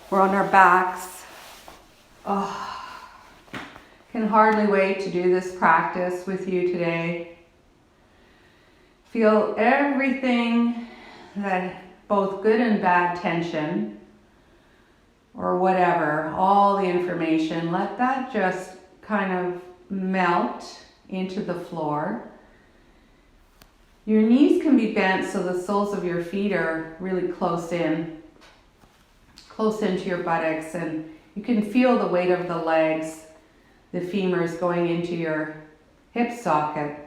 We're on our backs. Oh, can hardly wait to do this practice with you today. Feel everything, that both good and bad tension or whatever, all the information, let that just kind of melt into the floor. Your knees can be bent so the soles of your feet are really close into your buttocks, and you can feel the weight of the legs, the femurs going into your hip socket.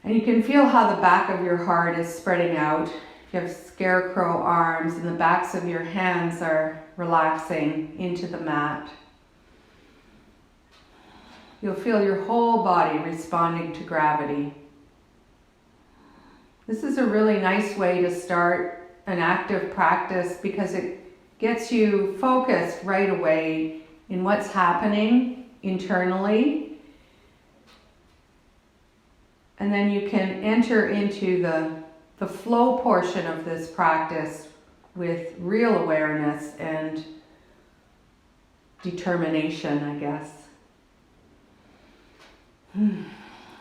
And you can feel how the back of your heart is spreading out. You have scarecrow arms, and the backs of your hands are relaxing into the mat. You'll feel your whole body responding to gravity. This is a really nice way to start an active practice because it gets you focused right away in what's happening internally. And then you can enter into the flow portion of this practice with real awareness and determination, I guess.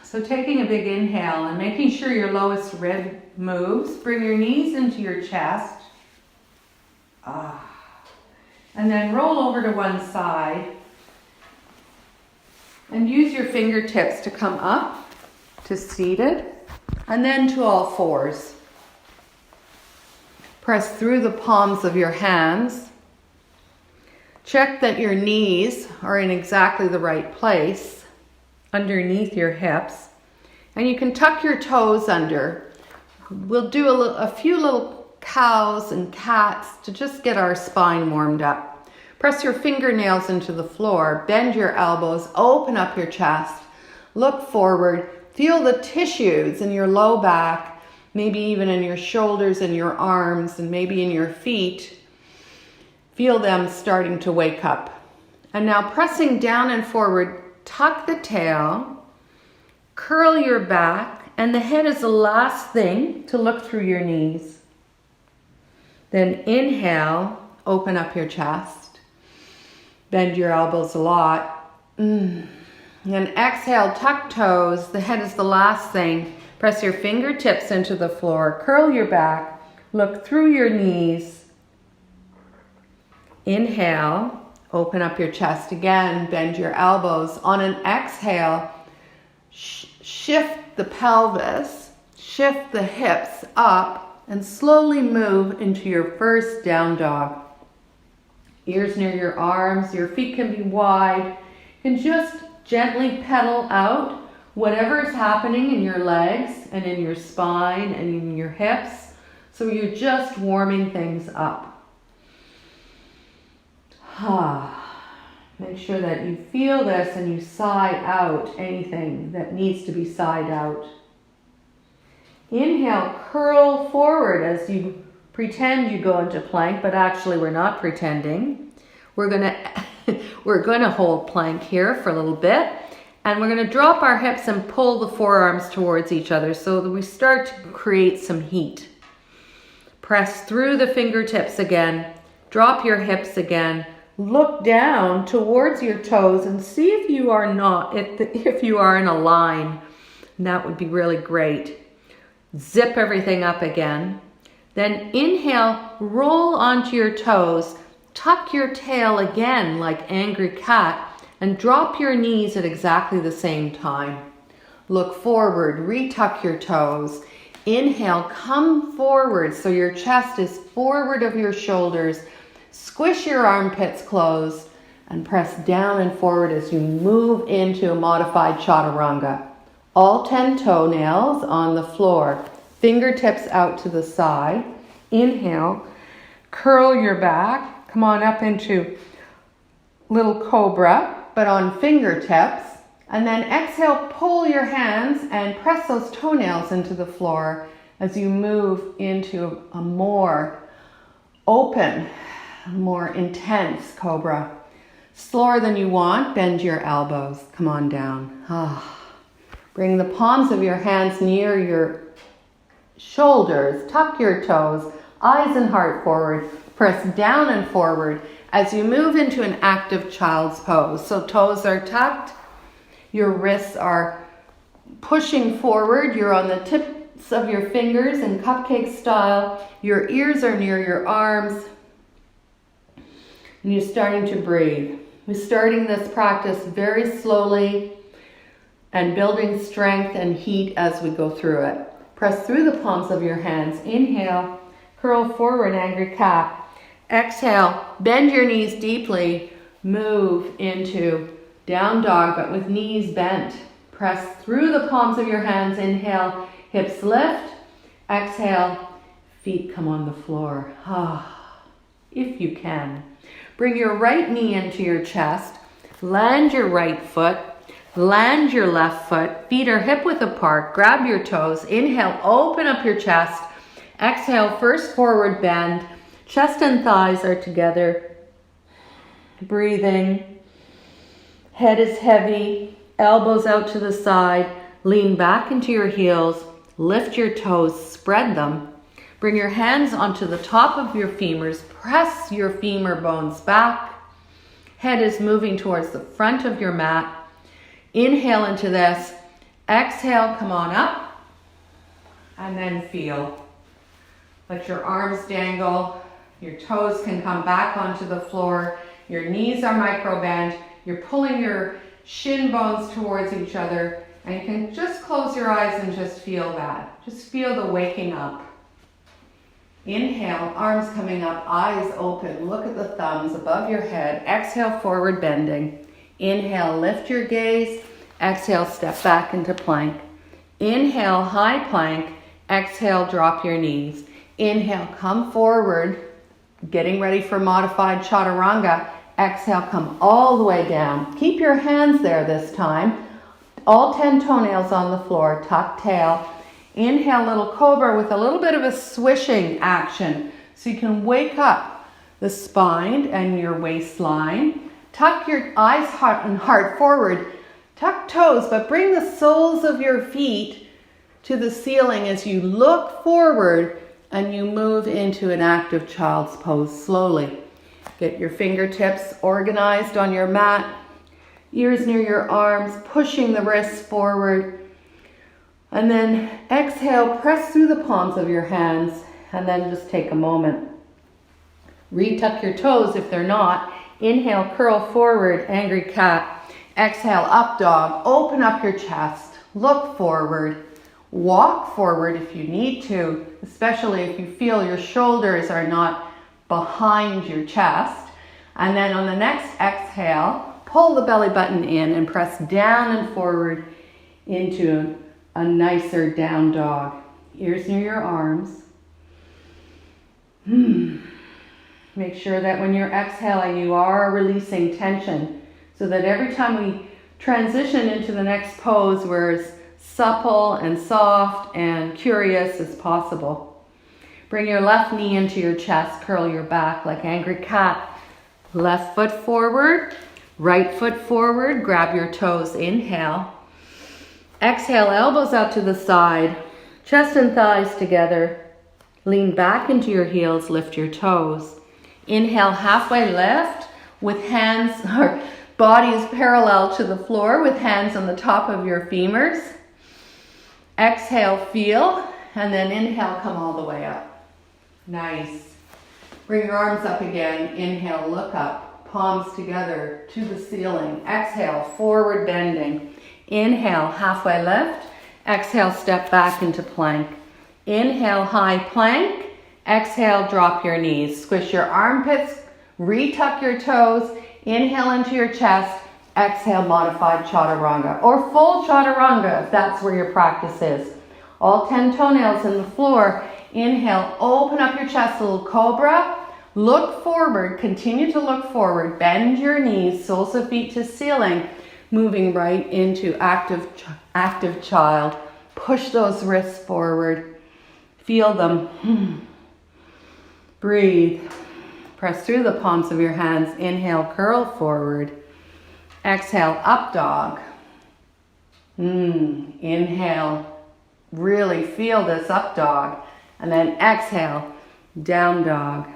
So taking a big inhale and making sure your lowest rib moves. Bring your knees into your chest. And then roll over to one side. And use your fingertips to come up to seated. And then to all fours. Press through the palms of your hands. Check that your knees are in exactly the right place underneath your hips, and you can tuck your toes under. We'll do a few little cows and cats to just get our spine warmed up. Press your fingernails into the floor, bend your elbows, open up your chest, look forward, feel the tissues in your low back, maybe even in your shoulders and your arms and maybe in your feet. Feel them starting to wake up. And now pressing down and forward, tuck the tail, curl your back, and the head is the last thing to look through your knees. Then inhale, open up your chest, bend your elbows a lot. And exhale, tuck toes, the head is the last thing. Press your fingertips into the floor, curl your back, look through your knees. Inhale. Open up your chest again, bend your elbows. On an exhale, shift the pelvis, shift the hips up, and slowly move into your first down dog. Ears near your arms, your feet can be wide. You can just gently pedal out whatever is happening in your legs and in your spine and in your hips. So you're just warming things up. Make sure that you feel this and you sigh out anything that needs to be sighed out. Inhale, curl forward as you pretend you go into plank, but actually we're not pretending. We're gonna hold plank here for a little bit, and we're gonna drop our hips and pull the forearms towards each other so that we start to create some heat. Press through the fingertips again, drop your hips again. Look down towards your toes and see if you are in a line. And that would be really great. Zip everything up again. Then inhale, roll onto your toes, tuck your tail again like angry cat, and drop your knees at exactly the same time. Look forward, retuck your toes. Inhale, come forward so your chest is forward of your shoulders. Squish your armpits closed and press down and forward as you move into a modified chaturanga. All 10 toenails on the floor, fingertips out to the side. Inhale, curl your back, come on up into little cobra, but on fingertips. And then exhale, pull your hands and press those toenails into the floor as you move into a more open, more intense cobra. Slower than you want, bend your elbows. Come on down. Bring the palms of your hands near your shoulders. Tuck your toes. eyes and heart forward. Press down and forward as you move into an active child's pose. So toes are tucked, your wrists are pushing forward, you're on the tips of your fingers in cupcake style, your ears are near your arms, and you're starting to breathe. We're starting this practice very slowly and building strength and heat as we go through it. Press through the palms of your hands. Inhale, curl forward, angry cat. Exhale, bend your knees deeply, move into down dog, but with knees bent. Press through the palms of your hands. Inhale, hips lift. Exhale, feet come on the floor. If you can. Bring your right knee into your chest. Land your right foot. Land your left foot. Feet are hip width apart. Grab your toes. Inhale, open up your chest. Exhale, first forward bend. Chest and thighs are together. Breathing. Head is heavy. Elbows out to the side. Lean back into your heels. Lift your toes. Spread them. Bring your hands onto the top of your femurs. Press your femur bones back. Head is moving towards the front of your mat. Inhale into this. Exhale, come on up. And then feel. Let your arms dangle. Your toes can come back onto the floor. Your knees are micro bent. You're pulling your shin bones towards each other. And you can just close your eyes and just feel that. Just feel the waking up. Inhale, arms coming up, eyes open. Look at the thumbs above your head. Exhale, forward bending. Inhale, lift your gaze. Exhale, step back into plank. Inhale, high plank. Exhale, drop your knees. Inhale, come forward. Getting ready for modified chaturanga. Exhale, come all the way down. Keep your hands there this time. All 10 toenails on the floor. Tuck tail. Inhale, little cobra with a little bit of a swishing action. So you can wake up the spine and your waistline. Tuck your eyes and heart forward. Tuck toes, but bring the soles of your feet to the ceiling as you look forward and you move into an active child's pose slowly. Get your fingertips organized on your mat, ears near your arms, pushing the wrists forward. And then exhale, press through the palms of your hands, and then just take a moment. Retuck your toes if they're not. Inhale, curl forward, angry cat. Exhale, up dog. Open up your chest. Look forward. Walk forward if you need to, especially if you feel your shoulders are not behind your chest. And then on the next exhale, pull the belly button in and press down and forward into a nicer down dog. Ears near your arms. Make sure that when you're exhaling, you are releasing tension so that every time we transition into the next pose, we're as supple and soft and curious as possible. Bring your left knee into your chest, curl your back like angry cat. Left foot forward, right foot forward, grab your toes, inhale. Exhale, elbows out to the side, chest and thighs together. Lean back into your heels, lift your toes. Inhale, halfway lift with hands or bodies parallel to the floor with hands on the top of your femurs. Exhale, feel, and then inhale, come all the way up. Nice. Bring your arms up again. Inhale, look up, palms together to the ceiling. Exhale, forward bending. Inhale, halfway lift. Exhale, step back into plank. Inhale, high plank. Exhale, drop your knees. Squish your armpits, retuck your toes. Inhale into your chest. Exhale, modified chaturanga or full chaturanga if that's where your practice is. All 10 toenails in the floor. Inhale, open up your chest, a little cobra. Look forward, continue to look forward. Bend your knees, soles of feet to ceiling. Moving right into active child. Push those wrists forward. Feel them. Breathe. Press through the palms of your hands. Inhale, curl forward. Exhale, up dog. Inhale, really feel this up dog. And then exhale, Down dog.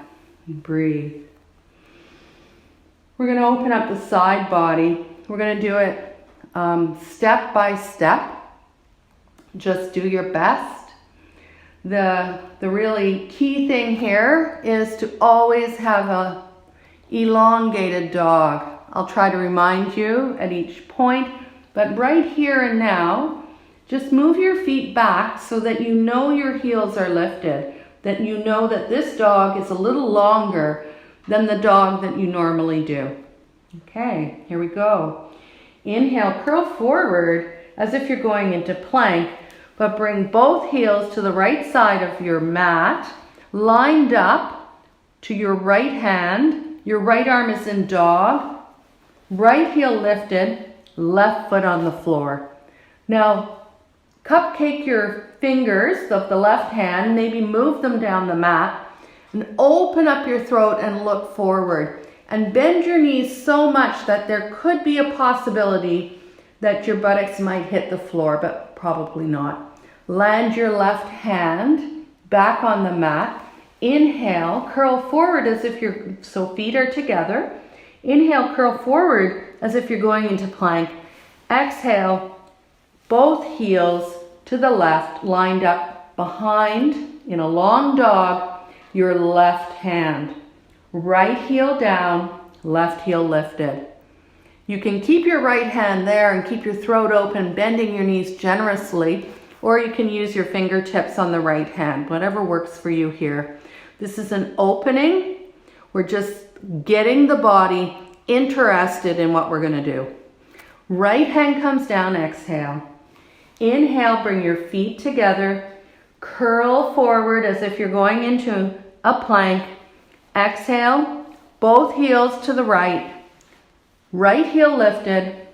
Breathe. We're going to open up the side body. We're going to do it step by step. Just do your best. The really key thing here is to always have a elongated dog. I'll try to remind you at each point, but right here and now, just move your feet back so that you know your heels are lifted, that you know that this dog is a little longer than the dog that you normally do. Okay, here we go. Inhale, curl forward as if you're going into plank, but bring both heels to the right side of your mat, lined up to your right hand. Your right arm is in dog, right heel lifted, left foot on the floor. Now, cupcake your fingers of the left hand, maybe move them down the mat, and open up your throat and look forward. And bend your knees so much that there could be a possibility that your buttocks might hit the floor, but probably not. Land your left hand back on the mat. Inhale, curl forward as if so feet are together. Inhale, curl forward as if you're going into plank. Exhale, both heels to the left, lined up behind in a long dog, your left hand. Right heel down, left heel lifted. You can keep your right hand there and keep your throat open, bending your knees generously, or you can use your fingertips on the right hand, whatever works for you here. This is an opening. We're just getting the body interested in what we're going to do. Right hand comes down, exhale. Inhale, bring your feet together. Curl forward as if you're going into a plank. Exhale, both heels to the right. Right heel lifted,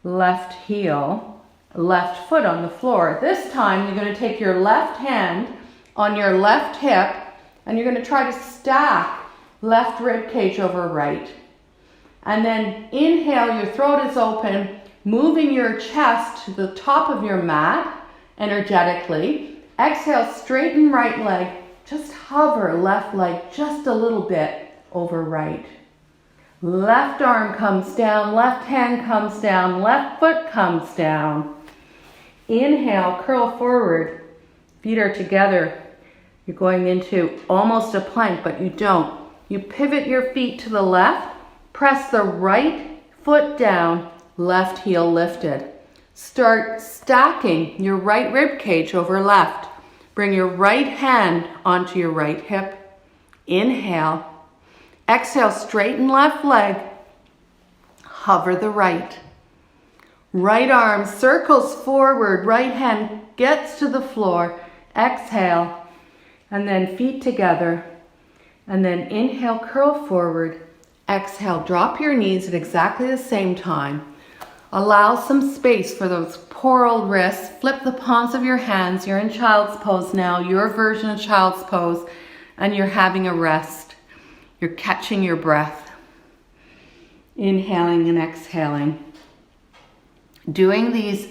left heel, left foot on the floor. This time you're going to take your left hand on your left hip and you're going to try to stack left rib cage over right. And then inhale, your throat is open, moving your chest to the top of your mat energetically. Exhale, straighten right leg. Just hover left leg just a little bit over right. Left arm comes down, left hand comes down, left foot comes down. Inhale, curl forward. Feet are together. You're going into almost a plank, but you don't. You pivot your feet to the left, press the right foot down, left heel lifted. Start stacking your right rib cage over left. Bring your right hand onto your right hip. Inhale. Exhale, straighten left leg. Hover the right. Right arm circles forward. Right hand gets to the floor. Exhale. And then feet together. And then inhale, curl forward. Exhale, drop your knees at exactly the same time. Allow some space for those poor old wrists. Flip the palms of your hands. You're in child's pose now, your version of child's pose, and you're having a rest. You're catching your breath. Inhaling and exhaling. Doing these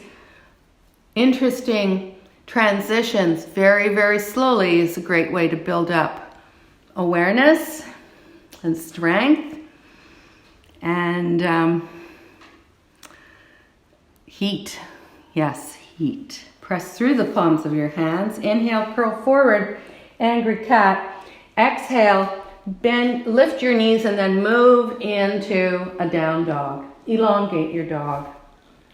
interesting transitions very, very slowly is a great way to build up awareness and strength and heat. Yes, heat. Press through the palms of your hands. Inhale, curl forward, angry cat. Exhale, bend, lift your knees and then move into a down dog. Elongate your dog.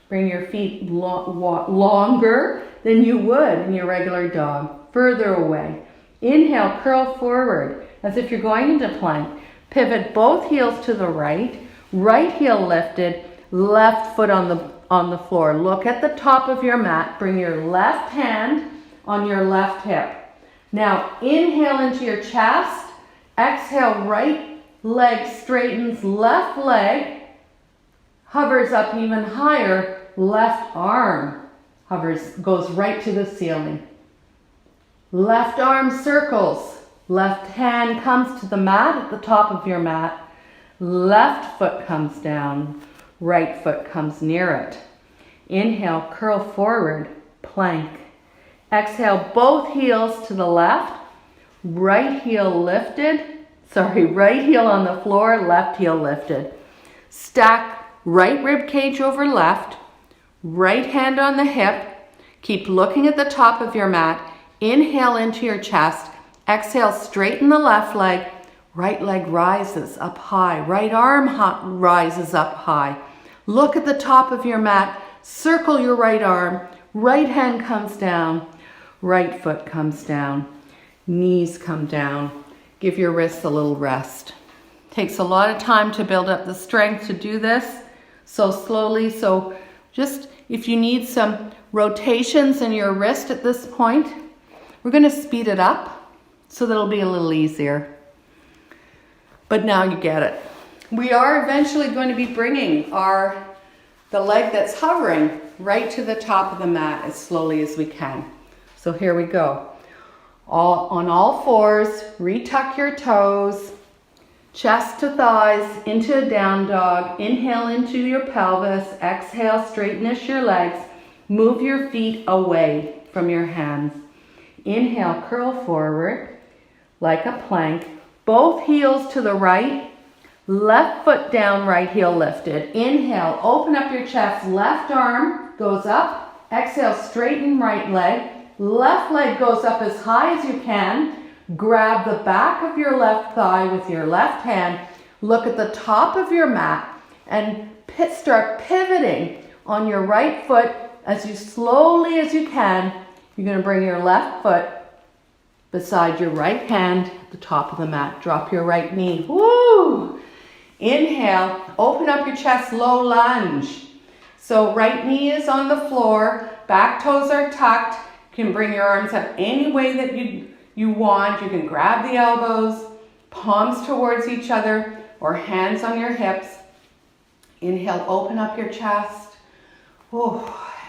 Bring your feet longer than you would in your regular dog. Further away. Inhale, curl forward as if you're going into plank. Pivot both heels to the right. Right heel lifted, left foot on the floor. Look at the top of your mat. Bring your left hand on your left hip. Now inhale into your chest. Exhale, right leg straightens, left leg hovers up even higher. Left arm hovers, goes right to the ceiling. Left arm circles. Left hand comes to the mat at the top of your mat. Left foot comes down. Right foot comes near it. Inhale, curl forward, plank. Exhale, both heels to the left. Right heel lifted. Sorry, right heel on the floor, left heel lifted. Stack right rib cage over left, right hand on the hip. Keep looking at the top of your mat. Inhale into your chest. Exhale, straighten the left leg. Right leg rises up high. Right arm rises up high. Look at the top of your mat. Circle your right arm. Right hand comes down. Right foot comes down. Knees come down. Give your wrists a little rest. Takes a lot of time to build up the strength to do this so slowly. So just if you need some rotations in your wrist at this point, we're going to speed it up so that it'll be a little easier. But now you get it. We are eventually going to be bringing the leg that's hovering right to the top of the mat as slowly as we can. So here we go. On all fours, retuck your toes, chest to thighs into a down dog. Inhale into your pelvis. Exhale, straightness your legs. Move your feet away from your hands. Inhale, curl forward like a plank. Both heels to the right. Left foot down, right heel lifted. Inhale, open up your chest. Left arm goes up. Exhale, straighten right leg. Left leg goes up as high as you can. Grab the back of your left thigh with your left hand. Look at the top of your mat and start pivoting on your right foot as slowly as you can. You're going to bring your left foot beside your right hand at the top of the mat. Drop your right knee. Woo! Inhale, open up your chest, low lunge. So right knee is on the floor, back toes are tucked. You can bring your arms up any way that you want. You can grab the elbows, palms towards each other, or hands on your hips. Inhale, open up your chest. Ooh.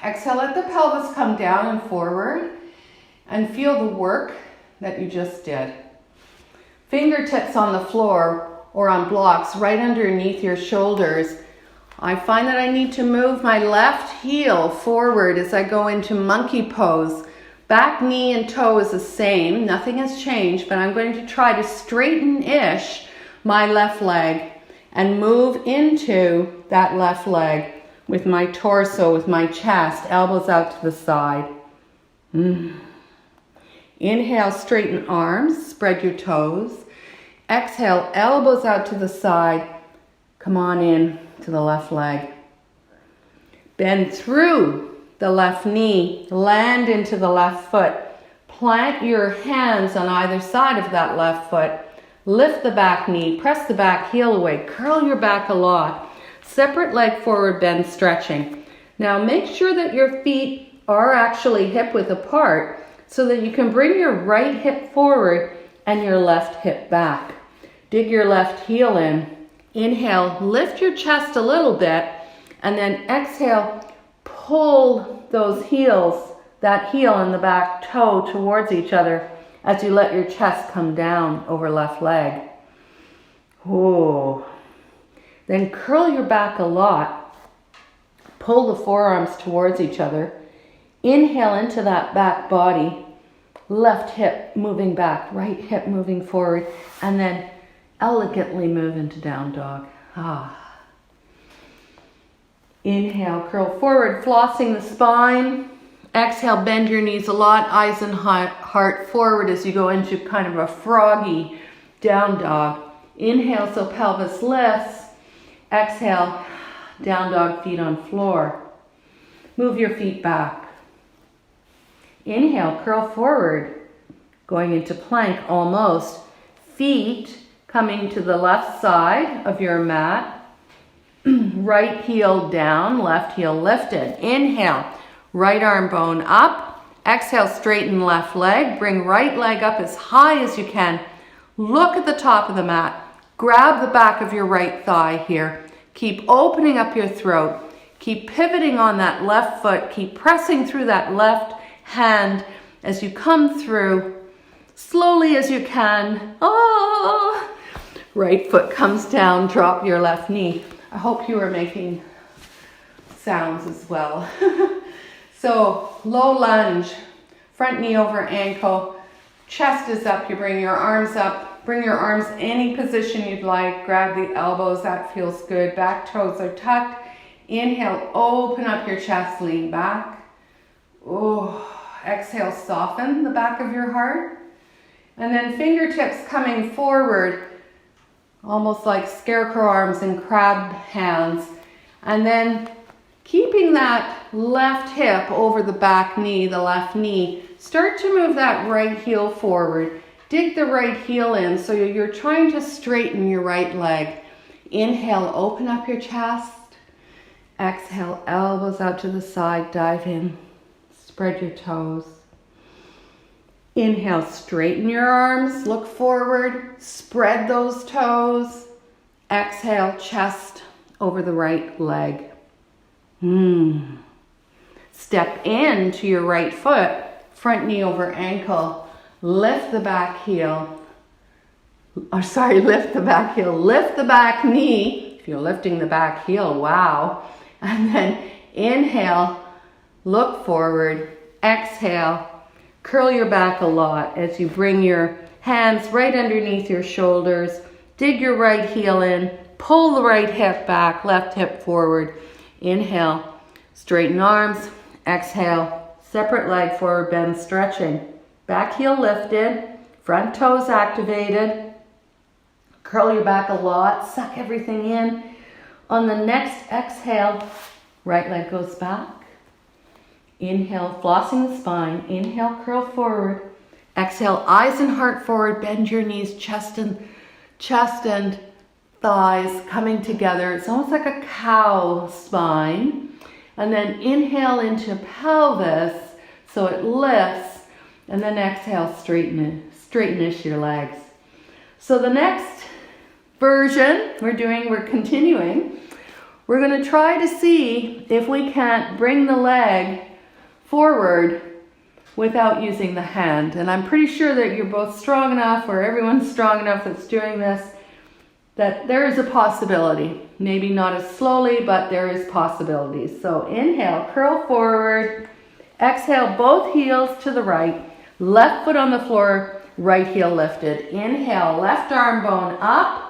Exhale, let the pelvis come down and forward, and feel the work that you just did. Fingertips on the floor or on blocks right underneath your shoulders. I find that I need to move my left heel forward as I go into monkey pose. Back knee and toe is the same, nothing has changed, but I'm going to try to straighten-ish my left leg and move into that left leg with my torso, with my chest, elbows out to the side. Inhale, straighten arms, spread your toes. Exhale, elbows out to the side. Come on in to the left leg. Bend through the left knee, land into the left foot. Plant your hands on either side of that left foot. Lift the back knee, press the back heel away, curl your back a lot. Separate leg forward bend stretching. Now make sure that your feet are actually hip width apart so that you can bring your right hip forward and your left hip back. Dig your left heel in. Inhale, lift your chest a little bit, and then exhale, pull those heels, that heel and the back toe towards each other as you let your chest come down over left leg. Ooh. Then curl your back a lot. Pull the forearms towards each other. Inhale into that back body. Left hip moving back, right hip moving forward, and then elegantly move into down dog. Inhale, curl forward, flossing the spine. Exhale, bend your knees a lot, eyes and heart forward as you go into kind of a froggy down dog. Inhale, so pelvis lifts. Exhale, down dog, feet on floor. Move your feet back. Inhale, curl forward, going into plank almost. Feet coming to the left side of your mat. Right heel down, left heel lifted. Inhale, right arm bone up. Exhale, straighten left leg. Bring right leg up as high as you can. Look at the top of the mat. Grab the back of your right thigh here. Keep opening up your throat. Keep pivoting on that left foot. Keep pressing through that left hand as you come through, slowly as you can. Right foot comes down, drop your left knee. I hope you are making sounds as well. So low lunge, front knee over ankle, Chest is up, you bring your arms up. Bring your arms any position you'd like. Grab the elbows, that feels good. Back toes are tucked. Inhale, open up your chest, lean back. Oh, exhale, soften the back of your heart. And then fingertips coming forward, almost like scarecrow arms and crab hands. And then keeping that left hip over the back knee, the left knee, start to move that right heel forward. Dig the right heel in so you're trying to straighten your right leg. Inhale, open up your chest. Exhale, elbows out to the side, dive in. Spread your toes. Inhale, straighten your arms, look forward, spread those toes. Exhale, chest over the right leg. Step into your right foot, front knee over ankle. Lift the back heel. Lift the back heel. Lift the back knee. If you're lifting the back heel, wow. And then inhale, look forward. Exhale, curl your back a lot as you bring your hands right underneath your shoulders. Dig your right heel in. Pull the right hip back, left hip forward. Inhale, straighten arms. Exhale, separate leg forward bend, stretching. Back heel lifted, front toes activated. Curl your back a lot, suck everything in. On the next exhale, right leg goes back. Inhale, flossing the spine. Inhale, curl forward. Exhale, eyes and heart forward. Bend your knees, chest and thighs coming together. It's almost like a cow spine. And then inhale into pelvis so it lifts. And then exhale, straighten-ish your legs. So the next version we're continuing. We're going to try to see if we can't bring the leg forward without using the hand. And I'm pretty sure that you're both strong enough, or everyone's strong enough that's doing this, that there is a possibility. Maybe not as slowly, but there is possibilities. So inhale, curl forward. Exhale, both heels to the right. Left foot on the floor, right heel lifted. Inhale, left arm bone up.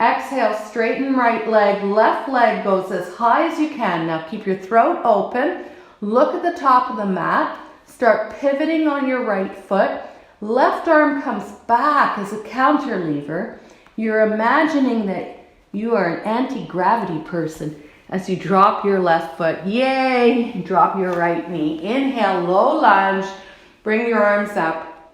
Exhale, straighten right leg. Left leg goes as high as you can. Now keep your throat open. Look at the top of the mat. Start pivoting on your right foot. Left arm comes back as a counter lever. You're imagining that you are an anti-gravity person as you drop your left foot. Yay! Drop your right knee. Inhale, low lunge. Bring your arms up.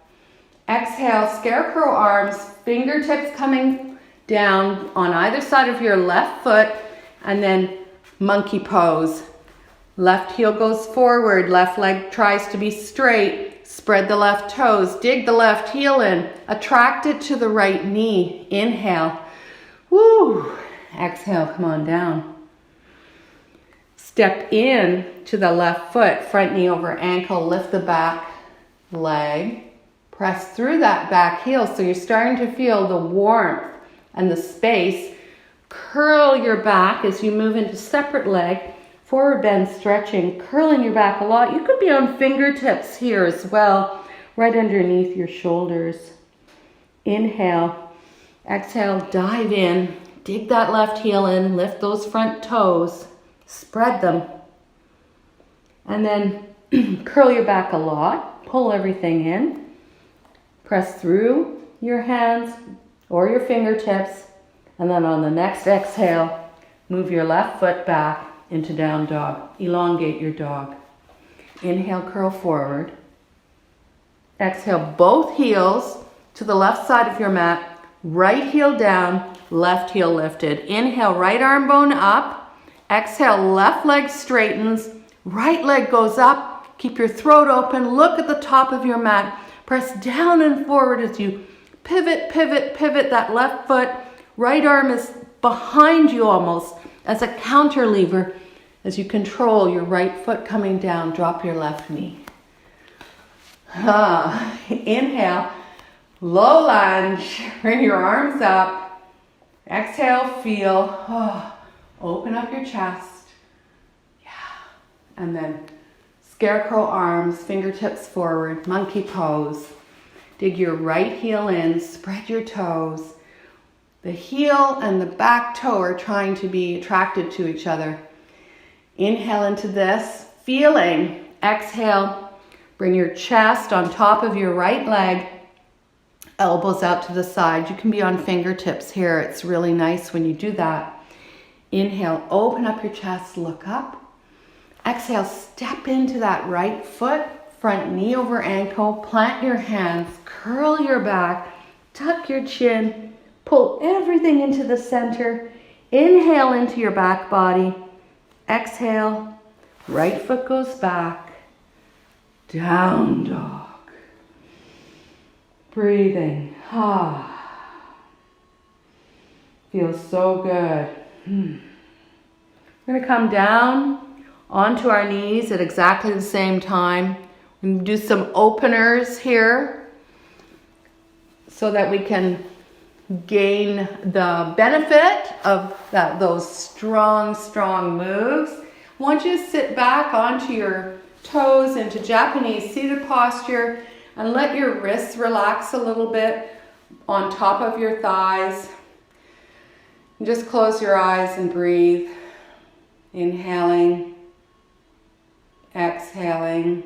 Exhale, scarecrow arms, fingertips coming down on either side of your left foot, and then monkey pose. Left heel goes forward, left leg tries to be straight. Spread the left toes, dig the left heel in, attract it to the right knee. Inhale. Woo! Exhale, come on down. Step in to the left foot, front knee over ankle, lift the back leg, press through that back heel so you're starting to feel the warmth and the space. Curl your back as you move into separate leg, forward bend, stretching, curling your back a lot. You could be on fingertips here as well, right underneath your shoulders. Inhale, exhale, dive in, dig that left heel in, lift those front toes, spread them, and then curl your back a lot. Pull everything in. Press through your hands or your fingertips. And then on the next exhale, move your left foot back into down dog. Elongate your dog. Inhale, curl forward. Exhale, both heels to the left side of your mat. Right heel down, left heel lifted. Inhale, right arm bone up. Exhale, left leg straightens. Right leg goes up. Keep your throat open. Look at the top of your mat. Press down and forward as you pivot that left foot. Right arm is behind you almost as a counter lever as you control your right foot coming down. Drop your left knee. Inhale, low lunge. Bring your arms up. Exhale, feel. Open up your chest. Yeah. And then scarecrow arms, fingertips forward, monkey pose. Dig your right heel in, spread your toes. The heel and the back toe are trying to be attracted to each other. Inhale into this, feeling. Exhale, bring your chest on top of your right leg, elbows out to the side. You can be on fingertips here. It's really nice when you do that. Inhale, open up your chest, look up. Exhale, step into that right foot, front knee over ankle, plant your hands, curl your back, tuck your chin, pull everything into the center. Inhale into your back body. Exhale, right foot goes back. Down dog. Breathing. Feels so good. We're going to come down onto our knees at exactly the same time. We're going to do some openers here so that we can gain the benefit of those strong moves. I want you to sit back onto your toes into Japanese seated posture and let your wrists relax a little bit on top of your thighs. And just close your eyes and breathe. Inhaling, exhaling.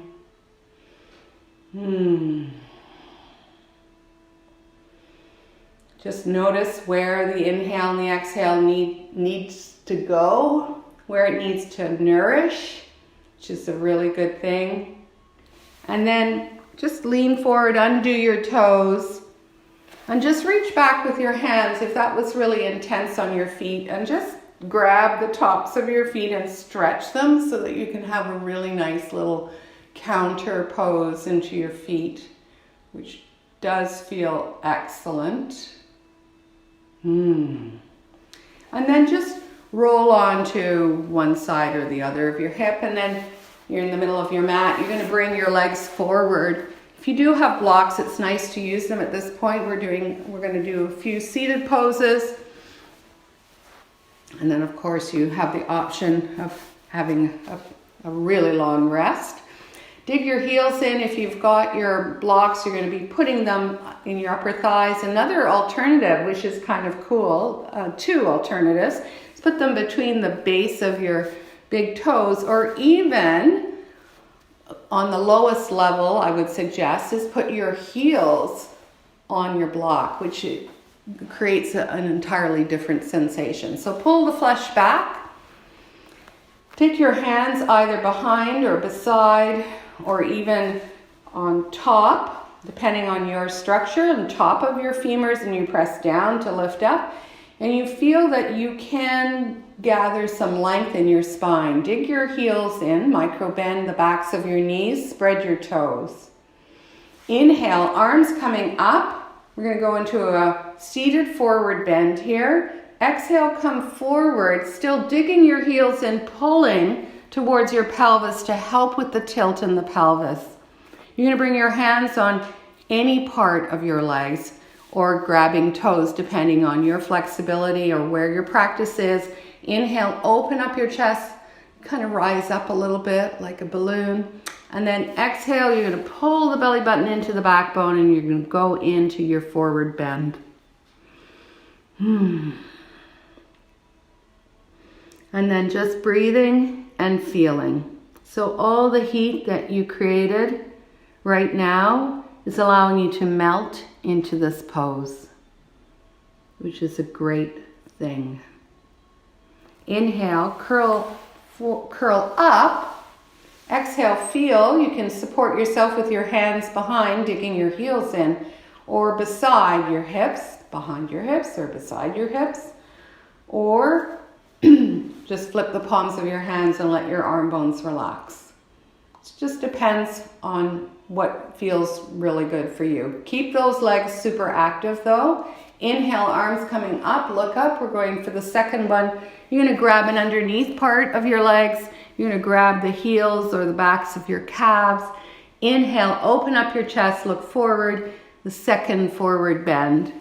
Just notice where the inhale and the exhale needs to go, where it needs to nourish, which is a really good thing. And then just lean forward, undo your toes, and just reach back with your hands if that was really intense on your feet, and just grab the tops of your feet and stretch them so that you can have a really nice little counter pose into your feet, which does feel excellent. And then just roll on to one side or the other of your hip, and then you're in the middle of your mat. You're going to bring your legs forward. If you do have blocks, it's nice to use them at this point. We're going to do a few seated poses. And then of course you have the option of having a really long rest. Dig your heels in. If you've got your blocks, you're going to be putting them in your upper thighs. Another alternative, which is kind of cool, two alternatives, is put them between the base of your big toes, or even on the lowest level, I would suggest, is put your heels on your block, which creates an entirely different sensation. So pull the flesh back. Take your hands either behind or beside or even on top, depending on your structure, on top of your femurs, and you press down to lift up. And you feel that you can gather some length in your spine. Dig your heels in, micro bend the backs of your knees, spread your toes. Inhale, arms coming up. We're going to go into a seated forward bend here. Exhale, come forward, still digging your heels in, pulling towards your pelvis to help with the tilt in the pelvis. You're going to bring your hands on any part of your legs or grabbing toes depending on your flexibility or where your practice is. Inhale, open up your chest, kind of rise up a little bit like a balloon. And then exhale, you're going to pull the belly button into the backbone and you're going to go into your forward bend. And then just breathing and feeling. So all the heat that you created right now is allowing you to melt into this pose, which is a great thing. Inhale, curl up. Exhale, feel. You can support yourself with your hands behind, digging your heels in, or beside your hips, behind your hips or beside your hips, or just flip the palms of your hands and let your arm bones relax. It just depends on what feels really good for you. Keep those legs super active though. Inhale, arms coming up, look up. We're going for the second one. You're going to grab an underneath part of your legs. You're going to grab the heels or the backs of your calves. Inhale, open up your chest, look forward, the second forward bend.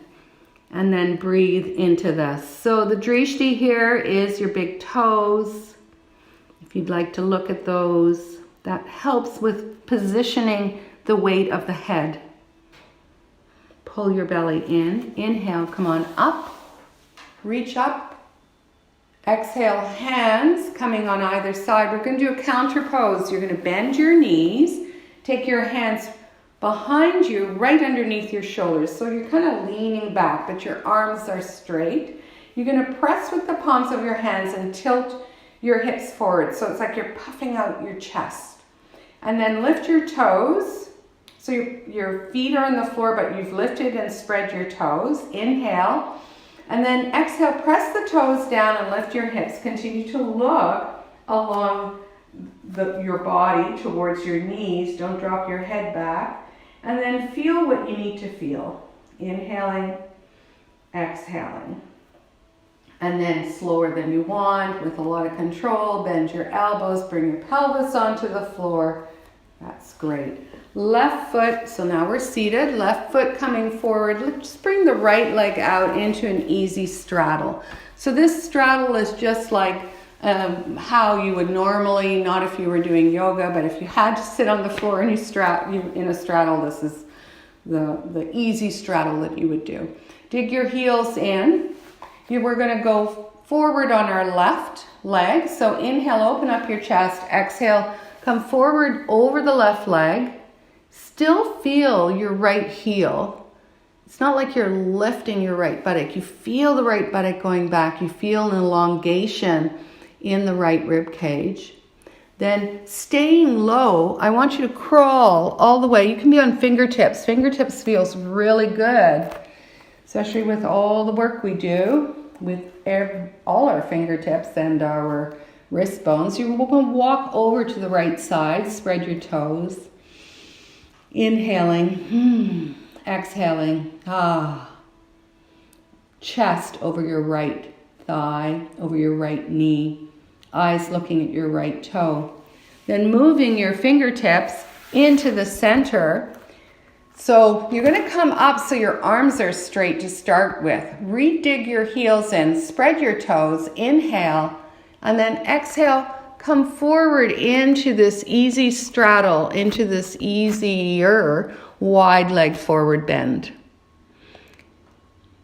And then breathe into this. So the drishti here is your big toes. If you'd like to look at those, that helps with positioning the weight of the head. Pull your belly in. Inhale, come on up. Reach up. Exhale, hands coming on either side. We're going to do a counter pose. You're going to bend your knees. Take your hands behind you, right underneath your shoulders. So you're kind of leaning back, but your arms are straight. You're going to press with the palms of your hands and tilt your hips forward. So it's like you're puffing out your chest. And then lift your toes. So your feet are on the floor, but you've lifted and spread your toes. Inhale. And then exhale, press the toes down and lift your hips. Continue to look along your body towards your knees. Don't drop your head back. And then feel what you need to feel. Inhaling, exhaling. And then slower than you want, with a lot of control, bend your elbows, bring your pelvis onto the floor. That's great. Left foot, so now we're seated, left foot coming forward. Let's bring the right leg out into an easy straddle. So this straddle is just like how you would normally, not if you were doing yoga, but if you had to sit on the floor and you in a straddle, this is the easy straddle that you would do. Dig your heels in. We're going to go forward on our left leg. So inhale, open up your chest. Exhale, come forward over the left leg. Still feel your right heel. It's not like you're lifting your right buttock. You feel the right buttock going back. You feel an elongation in the right rib cage. Then staying low, I want you to crawl all the way. You can be on fingertips. Fingertips feels really good, especially with all the work we do with all our fingertips and our wrist bones. You're going to walk over to the right side, spread your toes. Inhaling, exhaling, chest over your right thigh, over your right knee, eyes looking at your right toe. Then moving your fingertips into the center. So you're going to come up so your arms are straight to start with. Redig your heels in, spread your toes, inhale, and then exhale. Come forward into this easy straddle, into this easier wide leg forward bend.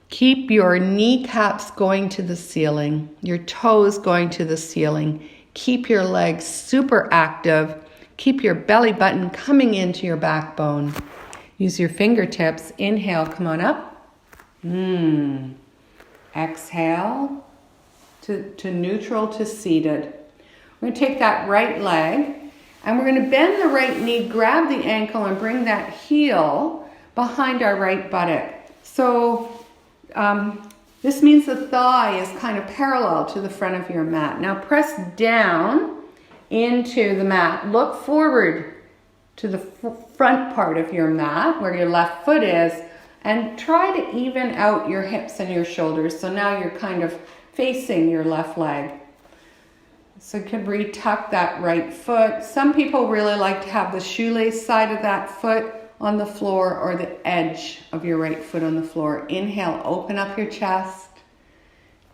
Keep your kneecaps going to the ceiling, your toes going to the ceiling. Keep your legs super active. Keep your belly button coming into your backbone. Use your fingertips. Inhale, come on up. Exhale to neutral to seated. We're going to take that right leg and we're going to bend the right knee, grab the ankle and bring that heel behind our right buttock. So this means the thigh is kind of parallel to the front of your mat. Now press down into the mat. Look forward to the front part of your mat where your left foot is and try to even out your hips and your shoulders. So now you're kind of facing your left leg. So you can retuck that right foot. Some people really like to have the shoelace side of that foot on the floor or the edge of your right foot on the floor. Inhale, open up your chest.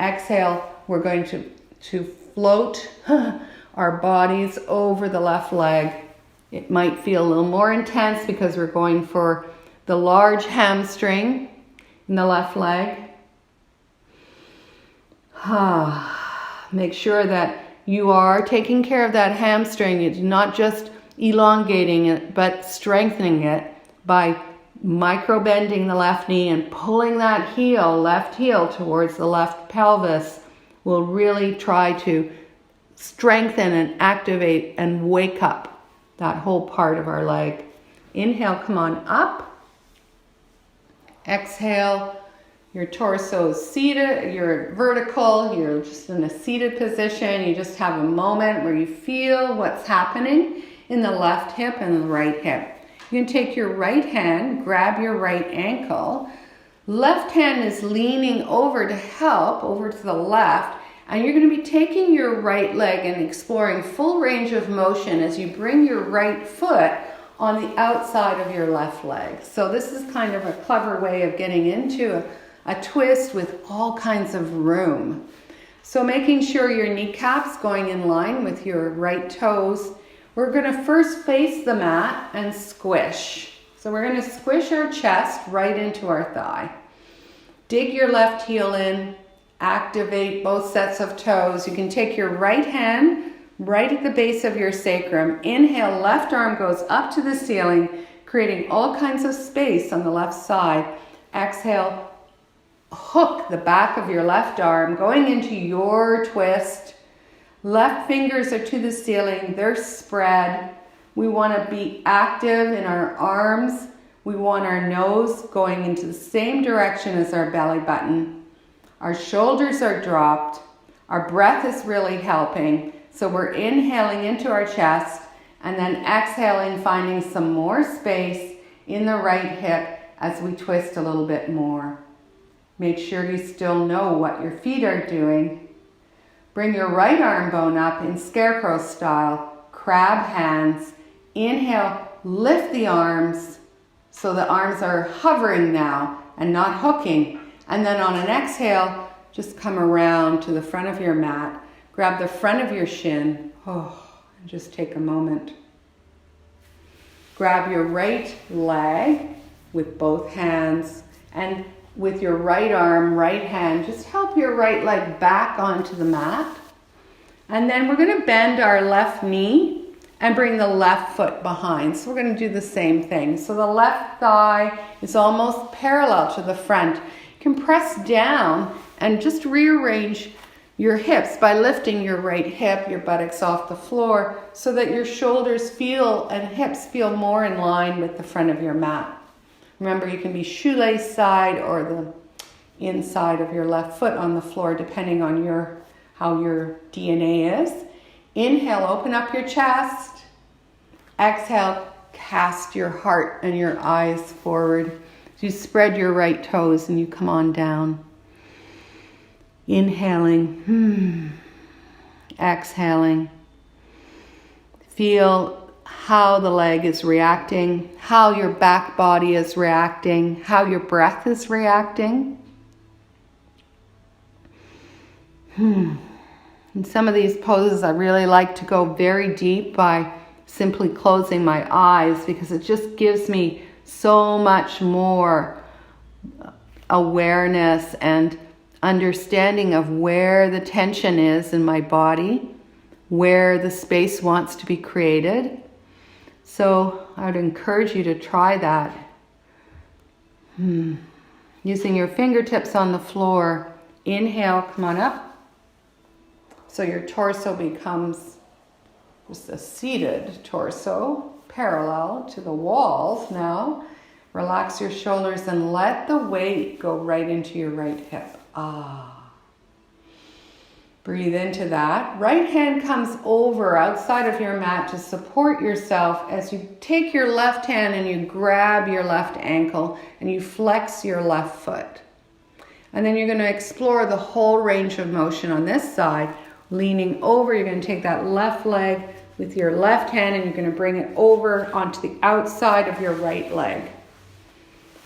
Exhale, we're going to float our bodies over the left leg. It might feel a little more intense because we're going for the large hamstring in the left leg. Make sure that you are taking care of that hamstring. It's not just elongating it, but strengthening it by micro-bending the left knee and pulling that left heel towards the left pelvis. We'll really try to strengthen and activate and wake up that whole part of our leg. Inhale, come on up. Exhale. Your torso is seated, you're vertical, you're just in a seated position. You just have a moment where you feel what's happening in the left hip and the right hip. You can take your right hand, grab your right ankle. Left hand is leaning over to help, over to the left. And you're going to be taking your right leg and exploring full range of motion as you bring your right foot on the outside of your left leg. So this is kind of a clever way of getting into a twist with all kinds of room. So making sure your kneecaps going in line with your right toes. We're going to first face the mat and squish. So we're going to squish our chest right into our thigh. Dig your left heel in, activate both sets of toes. You can take your right hand right at the base of your sacrum. Inhale, left arm goes up to the ceiling, creating all kinds of space on the left side. Exhale, hook the back of your left arm going into your twist. Left fingers are to the ceiling, they're spread. We want to be active in our arms. We want our nose going into the same direction as our belly button. Our shoulders are dropped. Our breath is really helping. So we're inhaling into our chest and then exhaling, finding some more space in the right hip as we twist a little bit more. Make sure you still know what your feet are doing. Bring your right arm bone up in scarecrow style, crab hands. Inhale, lift the arms so the arms are hovering now and not hooking. And then on an exhale, just come around to the front of your mat. Grab the front of your shin. And just take a moment. Grab your right leg with both hands, and with your right arm, right hand, just help your right leg back onto the mat. And then we're going to bend our left knee and bring the left foot behind. So we're going to do the same thing. So the left thigh is almost parallel to the front. You can press down and just rearrange your hips by lifting your right hip, your buttocks off the floor, so that your shoulders feel and hips feel more in line with the front of your mat. Remember, you can be shoelace side or the inside of your left foot on the floor, depending on how your DNA is. Inhale, open up your chest. Exhale, cast your heart and your eyes forward. You spread your right toes and you come on down. Inhaling, exhaling. Feel how the leg is reacting, how your back body is reacting, how your breath is reacting. In some of these poses, I really like to go very deep by simply closing my eyes, because it just gives me so much more awareness and understanding of where the tension is in my body, where the space wants to be created. So I would encourage you to try that. Using your fingertips on the floor. Inhale, come on up. So your torso becomes just a seated torso, parallel to the walls now. Relax your shoulders and let the weight go right into your right hip. Breathe into that. Right hand comes over outside of your mat to support yourself as you take your left hand and you grab your left ankle and you flex your left foot. And then you're going to explore the whole range of motion on this side. Leaning over, you're going to take that left leg with your left hand and you're going to bring it over onto the outside of your right leg.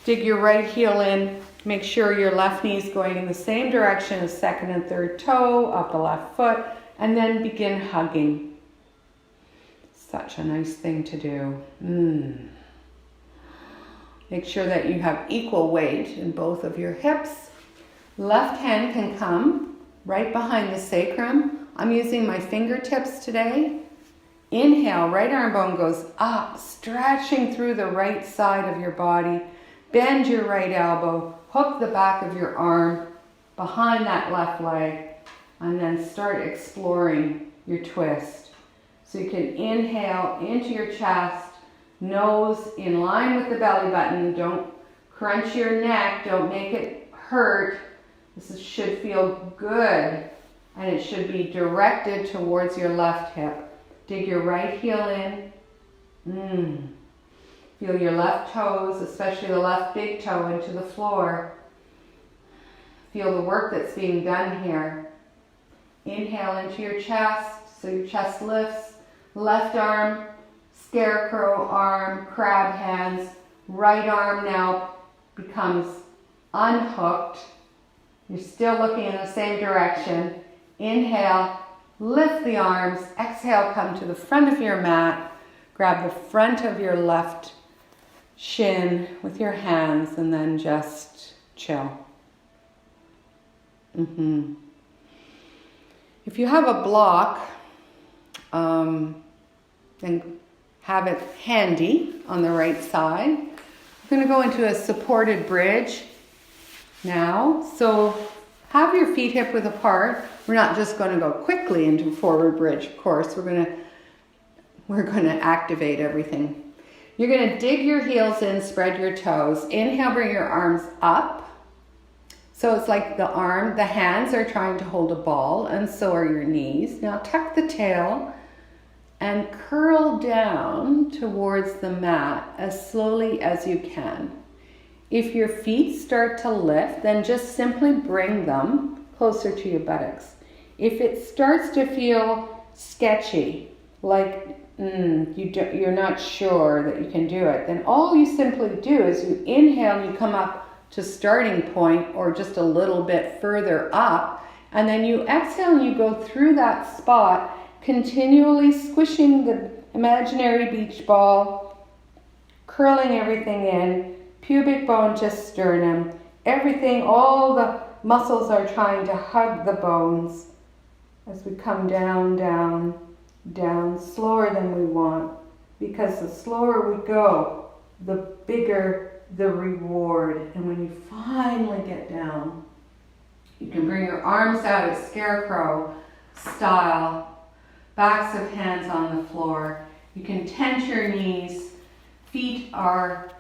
Dig your right heel in. Make sure your left knee is going in the same direction as second and third toe of the left foot, and then begin hugging. Such a nice thing to do. Make sure that you have equal weight in both of your hips. Left hand can come right behind the sacrum. I'm using my fingertips today. Inhale, right arm bone goes up, stretching through the right side of your body. Bend your right elbow, hook the back of your arm behind that left leg, and then start exploring your twist. So you can inhale into your chest, nose in line with the belly button. Don't crunch your neck, don't make it hurt. This should feel good, and it should be directed towards your left hip. Dig your right heel in. Feel your left toes, especially the left big toe, into the floor. Feel the work that's being done here. Inhale into your chest, so your chest lifts. Left arm, scarecrow arm, crab hands. Right arm now becomes unhooked. You're still looking in the same direction. Inhale, lift the arms. Exhale, come to the front of your mat. Grab the front of your left shin with your hands and then just chill. If you have a block, then have it handy on the right side. We're going to go into a supported bridge now. So have your feet hip width apart. We're not just going to go quickly into forward bridge, of course. We're going to activate everything. You're going to dig your heels in, spread your toes. Inhale, bring your arms up. So it's like the hands are trying to hold a ball, and so are your knees. Now tuck the tail and curl down towards the mat as slowly as you can. If your feet start to lift, then just simply bring them closer to your buttocks. If it starts to feel sketchy, like you're not sure that you can do it, then all you simply do is you inhale and you come up to starting point or just a little bit further up, and then you exhale and you go through that spot, continually squishing the imaginary beach ball, curling everything in, pubic bone to sternum, everything, all the muscles are trying to hug the bones as we come down, down, down, slower than we want, because the slower we go, the bigger the reward. And when you finally get down, you can bring your arms out as scarecrow style, backs of hands on the floor. You can tense your knees, feet are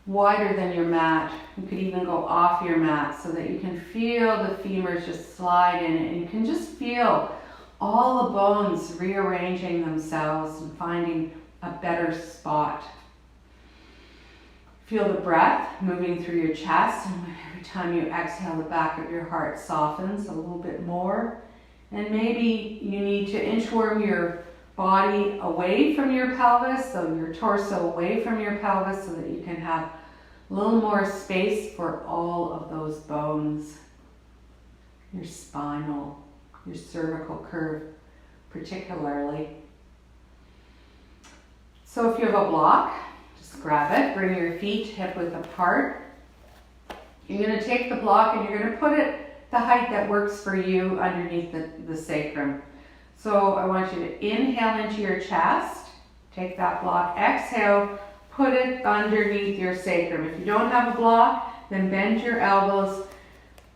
wider than your mat. You could even go off your mat so that you can feel the femurs just slide in, and you can just feel all the bones rearranging themselves and finding a better spot. Feel the breath moving through your chest, and every time you exhale, the back of your heart softens a little bit more. And maybe you need to inchworm your body away from your pelvis, so your torso away from your pelvis, so that you can have a little more space for all of those bones. Your spinal, your cervical curve particularly. So if you have a block, just grab it, bring your feet hip width apart. You're going to take the block and you're going to put it the height that works for you underneath the sacrum. So I want you to inhale into your chest, take that block, exhale, put it underneath your sacrum. If you don't have a block, then bend your elbows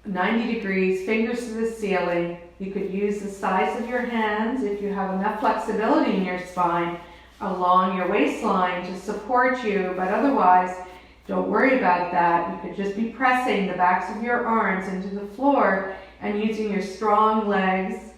90 degrees, fingers to the ceiling. You could use the size of your hands if you have enough flexibility in your spine along your waistline to support you, but otherwise, don't worry about that. You could just be pressing the backs of your arms into the floor and using your strong legs,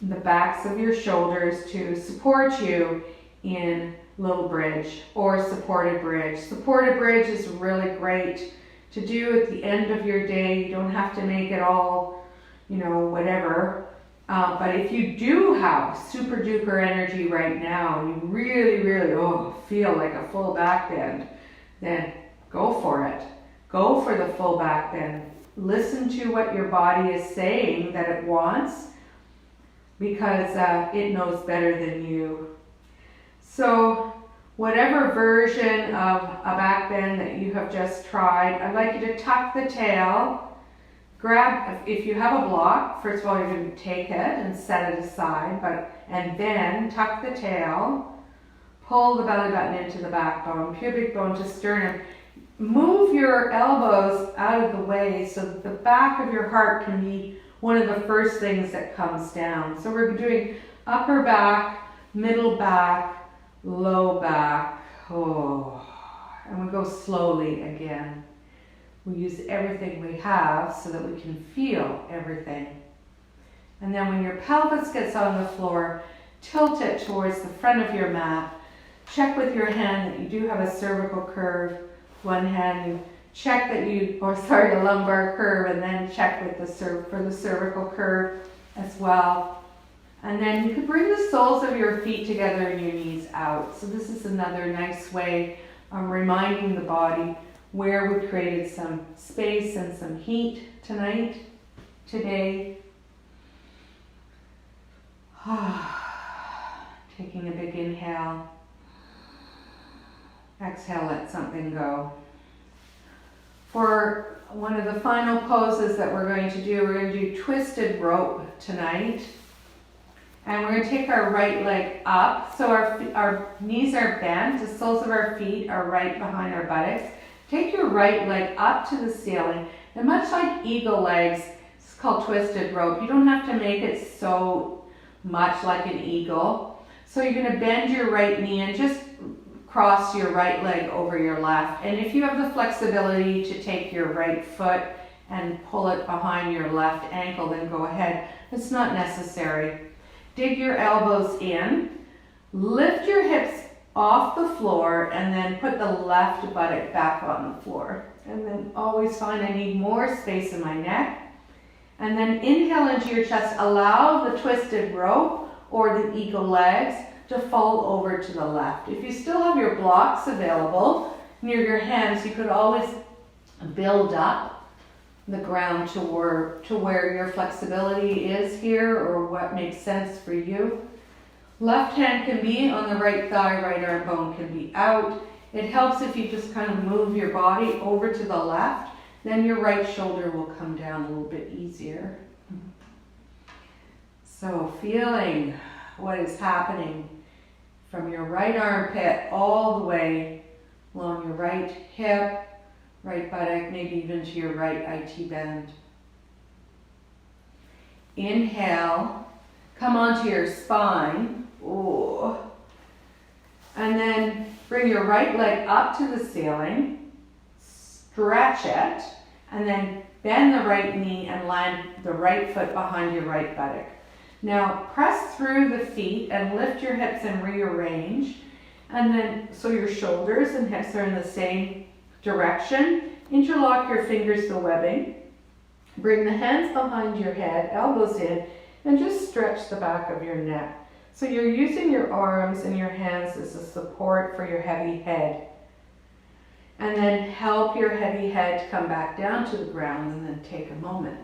the backs of your shoulders to support you in little bridge or supported bridge. Supported bridge is really great to do at the end of your day. You don't have to make it all, whatever. But if you do have super duper energy right now, and you really, really feel like a full back bend, then go for it. Go for the full back bend. Listen to what your body is saying that it wants, because it knows better than you. So whatever version of a back bend that you have just tried, I'd like you to tuck the tail. Grab, if you have a block, first of all, you're going to take it and set it aside, and then tuck the tail, pull the belly button into the backbone, pubic bone to sternum. Move your elbows out of the way so that the back of your heart can be one of the first things that comes down. So we're doing upper back, middle back, low back. And we go slowly again. We use everything we have so that we can feel everything. And then when your pelvis gets on the floor, tilt it towards the front of your mat. Check with your hand that you do have a cervical curve. One hand, you check that a lumbar curve, and then check with for the cervical curve as well. And then you can bring the soles of your feet together and your knees out. So this is another nice way of reminding the body where we created some space and some heat today. Taking a big inhale. Exhale, let something go. For one of the final poses that we're going to do, we're going to do twisted rope tonight. And we're going to take our right leg up. So our knees are bent, the soles of our feet are right behind our buttocks. Take your right leg up to the ceiling. And much like eagle legs, it's called twisted rope. You don't have to make it so much like an eagle. So you're going to bend your right knee and just cross your right leg over your left. And if you have the flexibility to take your right foot and pull it behind your left ankle, then go ahead. It's not necessary. Dig your elbows in, lift your hips off the floor, and then put the left buttock back on the floor. And then always find I need more space in my neck. And then inhale into your chest. Allow the twisted rope or the eagle legs to fall over to the left. If you still have your blocks available near your hands, you could always build up the ground to where your flexibility is here or what makes sense for you. Left hand can be on the right thigh, right arm bone can be out. It helps if you just kind of move your body over to the left, then your right shoulder will come down a little bit easier. So feeling what is happening from your right armpit all the way along your right hip, right buttock, maybe even to your right IT band. Inhale, come onto your spine. Ooh. And then bring your right leg up to the ceiling, stretch it, and then bend the right knee and land the right foot behind your right buttock. Now press through the feet and lift your hips and rearrange. And then, so your shoulders and hips are in the same direction. Interlock your fingers to webbing. Bring the hands behind your head, elbows in, and just stretch the back of your neck. So you're using your arms and your hands as a support for your heavy head. And then help your heavy head come back down to the ground and then take a moment.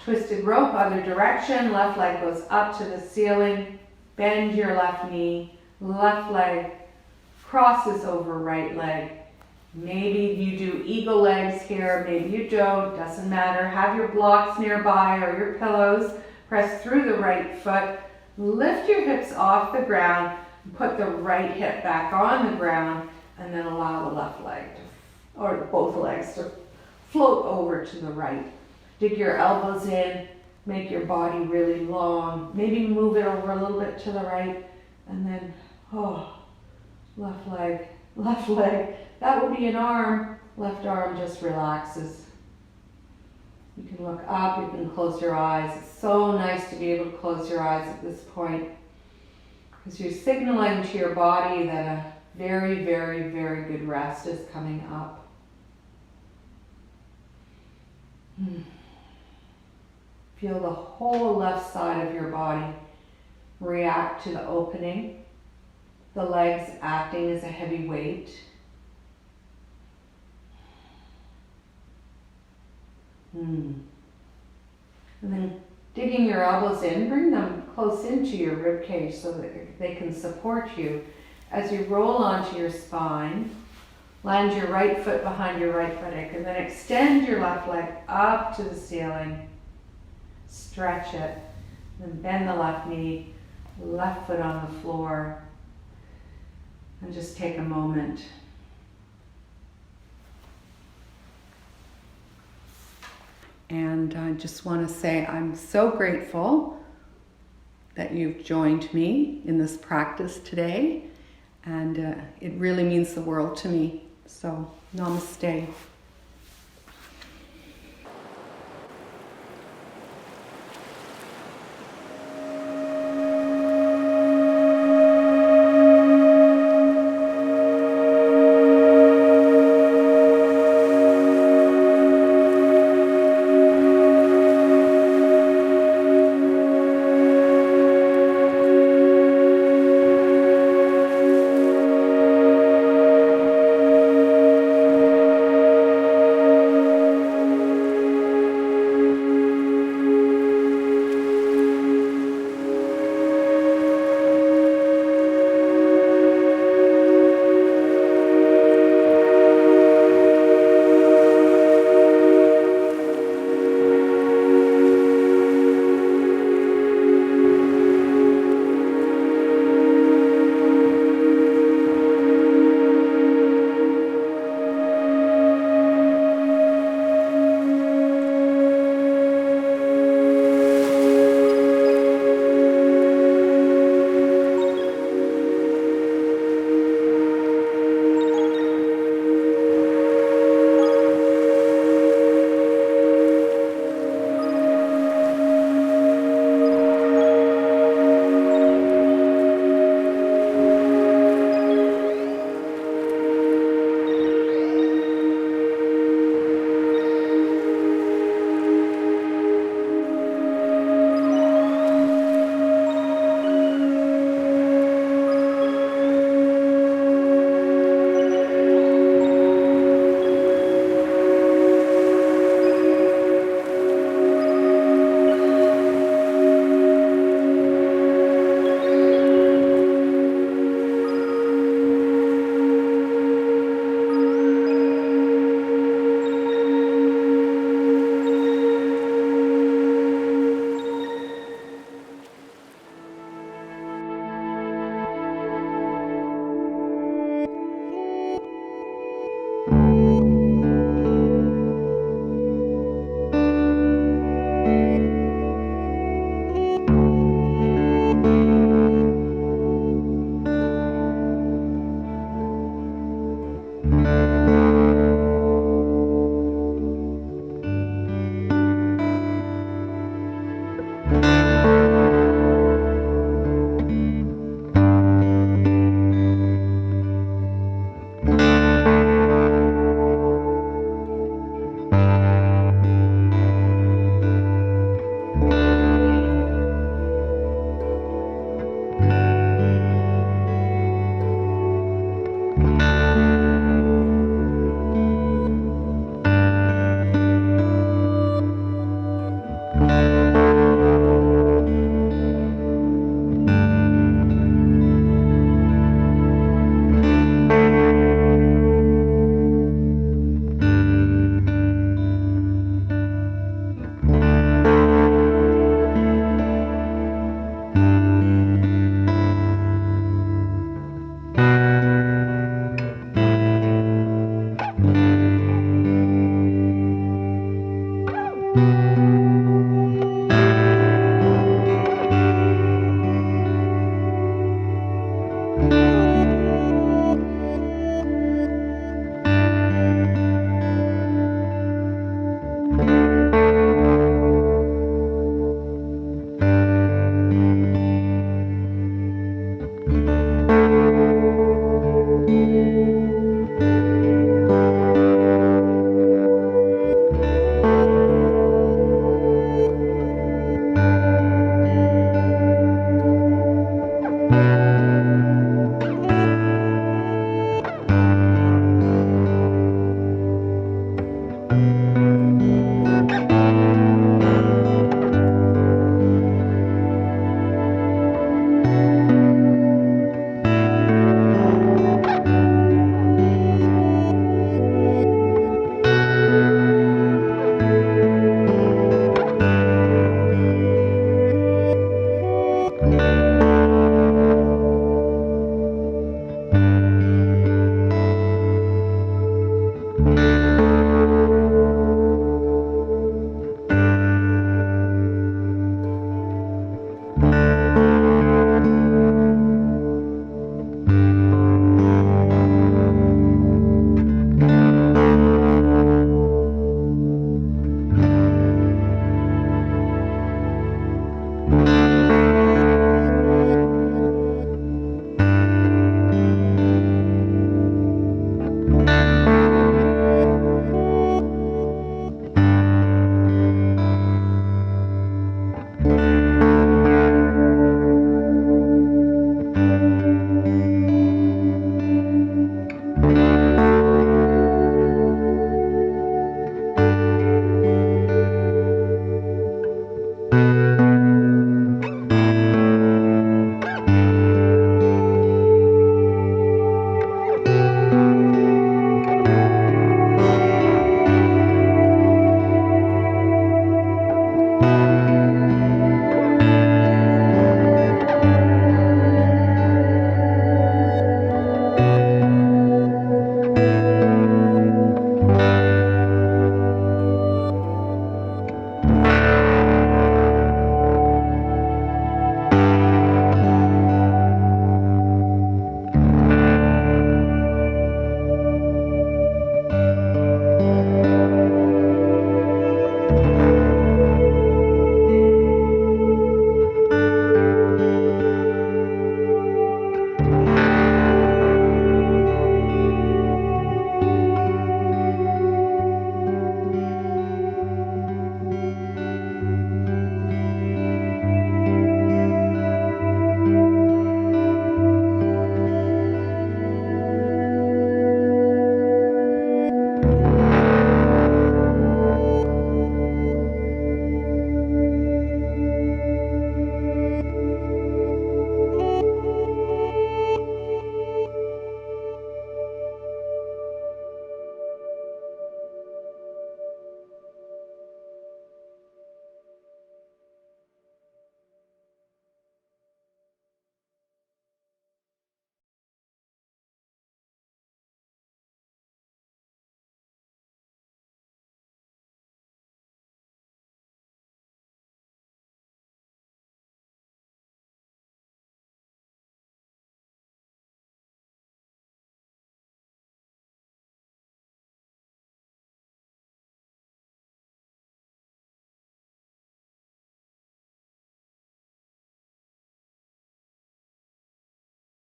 Twisted rope, other direction. Left leg goes up to the ceiling. Bend your left knee. Left leg crosses over right leg. Maybe you do eagle legs here, maybe you don't, doesn't matter. Have your blocks nearby or your pillows. Press through the right foot. Lift your hips off the ground. Put the right hip back on the ground and then allow the left leg or both legs to float over to the right. Dig your elbows in, make your body really long. Maybe move it over a little bit to the right and then, left leg. That would be an arm. Left arm just relaxes. You can look up, you can close your eyes. It's so nice to be able to close your eyes at this point because you're signaling to your body that a very, very, very good rest is coming up. Feel the whole left side of your body react to the opening. The legs acting as a heavy weight. And then digging your elbows in, bring them close into your rib cage so that they can support you. As you roll onto your spine, land your right foot behind your right buttock and then extend your left leg up to the ceiling. Stretch it. Then bend the left knee, left foot on the floor. And just take a moment. And I just want to say I'm so grateful that you've joined me in this practice today. And it really means the world to me. So, namaste. you.